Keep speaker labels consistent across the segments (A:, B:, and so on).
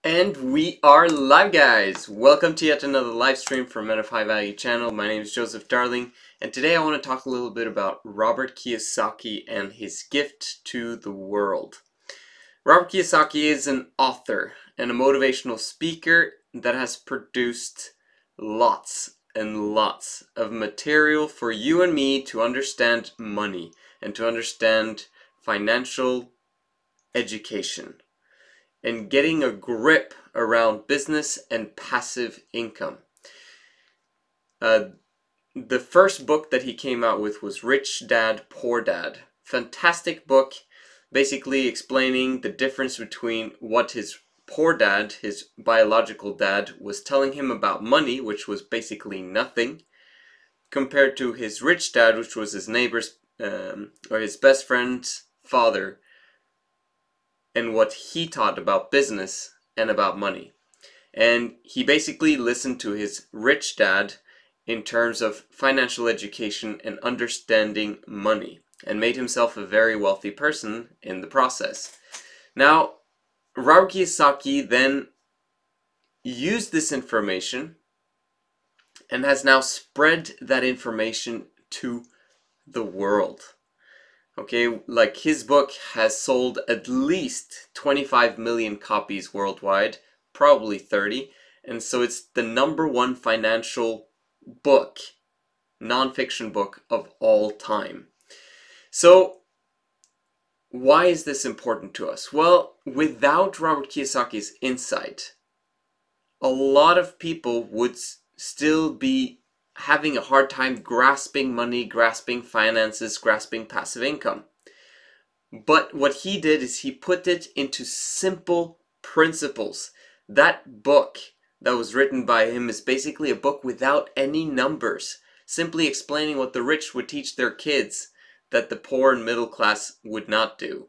A: And we are live, guys! Welcome to yet another live stream from Men of High Value channel. My name is Joseph Darling, and today I want to talk a little bit about Robert Kiyosaki and his gift to the world. Robert Kiyosaki is an author and a motivational speaker that has produced lots and lots of material for you and me to understand money and to understand financial education and getting a grip around business and passive income. The first book that he came out with was Rich Dad, Poor Dad. Fantastic book, basically explaining the difference between what his poor dad, his biological dad, was telling him about money, which was basically nothing, compared to his rich dad, which was his neighbor's or his best friend's father, and what he taught about business and about money. And he basically listened to his rich dad in terms of financial education and understanding money, and made himself a very wealthy person in the process. Now, Robert Kiyosaki then used this information and has now spread that information to the world. Okay, like his book has sold at least 25 million copies worldwide, probably 30, and so it's the #1 financial book, non-fiction book of all time. So, why is this important to us? Well, without Robert Kiyosaki's insight, a lot of people would still be having a hard time grasping money, grasping finances, grasping passive income. But what he did is he put it into simple principles. That book that was written by him is basically a book without any numbers, simply explaining what the rich would teach their kids that the poor and middle class would not do.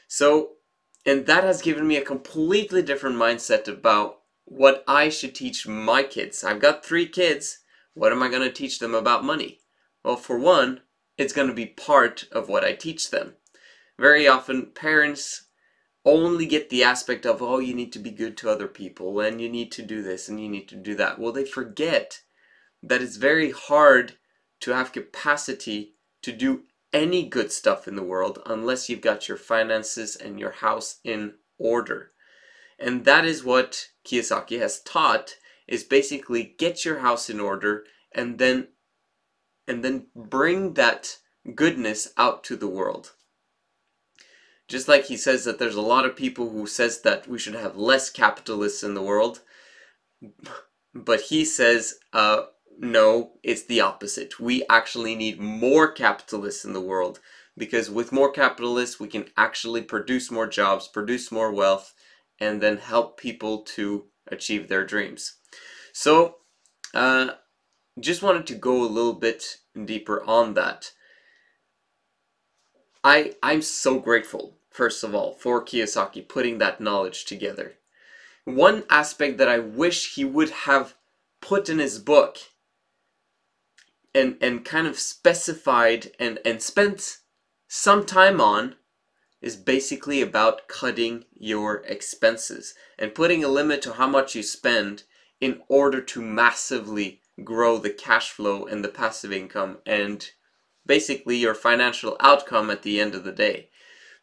A: So, and that has given me a completely different mindset about what I should teach my kids. I've got 3 kids. What am I going to teach them about money? Well, for one, it's going to be part of what I teach them. Very often, parents only get the aspect of, oh, you need to be good to other people, and you need to do this, and you need to do that. Well, they forget that it's very hard to have capacity to do any good stuff in the world unless you've got your finances and your house in order. And that is what Kiyosaki has taught, is basically get your house in order and then bring that goodness out to the world. Just like he says that there's a lot of people who says that we should have less capitalists in the world, but he says no, it's the opposite. We actually need more capitalists in the world, because with more capitalists we can actually produce more jobs, produce more wealth, and then help people to achieve their dreams. So, just wanted to go a little bit deeper on that. I'm so grateful, first of all, for Kiyosaki putting that knowledge together. One aspect that I wish he would have put in his book and kind of specified and spent some time on is basically about cutting your expenses and putting a limit to how much you spend in order to massively grow the cash flow and the passive income and basically your financial outcome at the end of the day.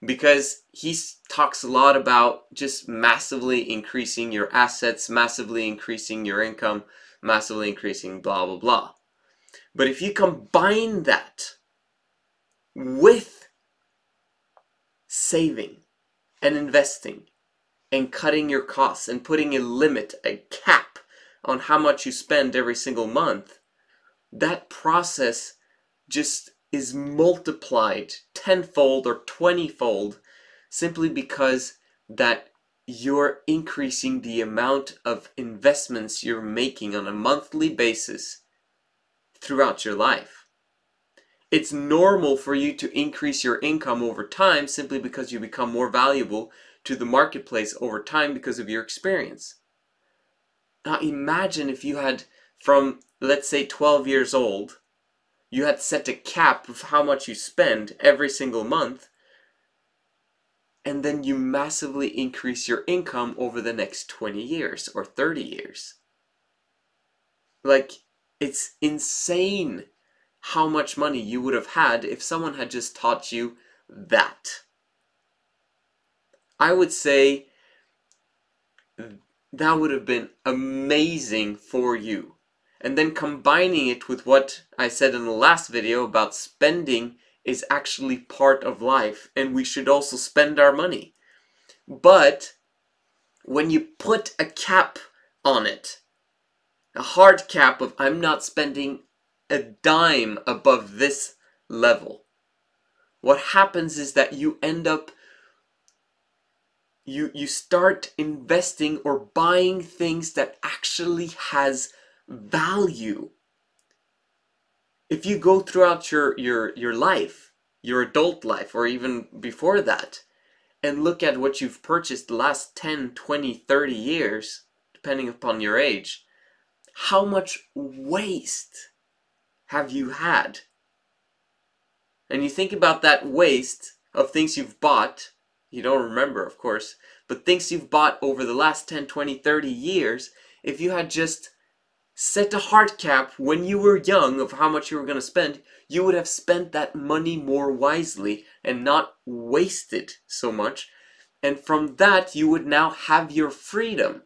A: Because he talks a lot about just massively increasing your assets, massively increasing your income, massively increasing blah blah blah. But if you combine that with saving and investing and cutting your costs and putting a limit, a cap on how much you spend every single month, that process just is multiplied tenfold or 20-fold simply because that you're increasing the amount of investments you're making on a monthly basis throughout your life. It's normal for you to increase your income over time simply because you become more valuable to the marketplace over time because of your experience. Now imagine if you had, from let's say 12 years old, you had set a cap of how much you spend every single month. and then you massively increase your income over the next 20 years or 30 years. Like, it's insane how much money you would have had if someone had just taught you that. I would say that would have been amazing for you. And then combining it with what I said in the last video about spending is actually part of life, and we should also spend our money. But when you put a cap on it, a hard cap of I'm not spending a dime above this level, what happens is that you end up, you start investing or buying things that actually has value. If you go throughout your life, your adult life, or even before that, and look at what you've purchased the last 10, 20, 30 years, depending upon your age, how much waste have you had? And you think about that waste of things you've bought, you don't remember, of course, but things you've bought over the last 10, 20, 30 years, if you had just set a hard cap when you were young of how much you were going to spend, you would have spent that money more wisely and not wasted so much. And from that, you would now have your freedom.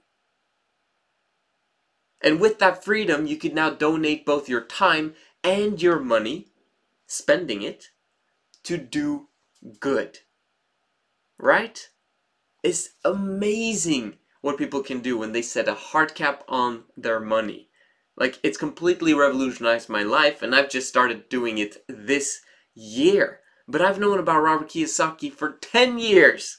A: And with that freedom, you could now donate both your time and your money, spending it, to do good. Right? It's amazing what people can do when they set a hard cap on their money. Like, it's completely revolutionized my life, and I've just started doing it this year. But I've known about Robert Kiyosaki for 10 years.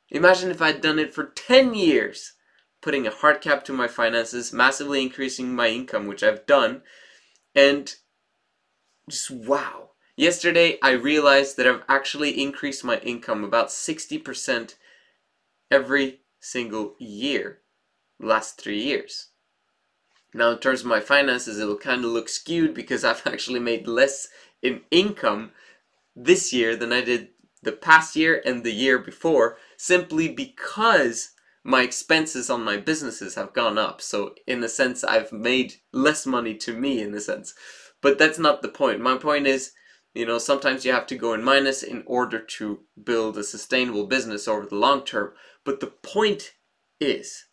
A: Imagine if I'd done it for 10 years. Putting a hard cap to my finances, massively increasing my income, which I've done, and just wow. Yesterday, I realized that I've actually increased my income about 60% every single year, the last 3 years. Now, in terms of my finances, it'll kind of look skewed because I've actually made less in income this year than I did the past year and the year before, simply because my expenses on my businesses have gone up. So, in a sense, I've made less money to me, in a sense. But that's not the point. My point is, you know, sometimes you have to go in minus in order to build a sustainable business over the long term. But the point is,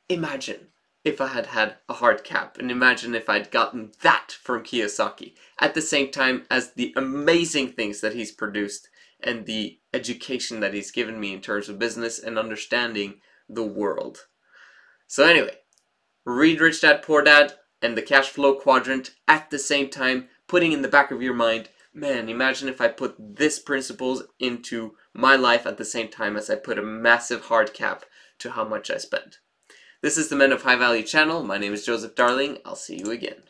A: imagine if I had had a hard cap, and imagine if I'd gotten that from Kiyosaki at the same time as the amazing things that he's produced and the education that he's given me in terms of business and understanding the world. So anyway, read Rich Dad Poor Dad and the cash flow quadrant at the same time, putting in the back of your mind, man, imagine if I put this principles into my life at the same time as I put a massive hard cap to how much I spend. This is the Men of High Value channel. My name is Joseph Darling. I'll see you again.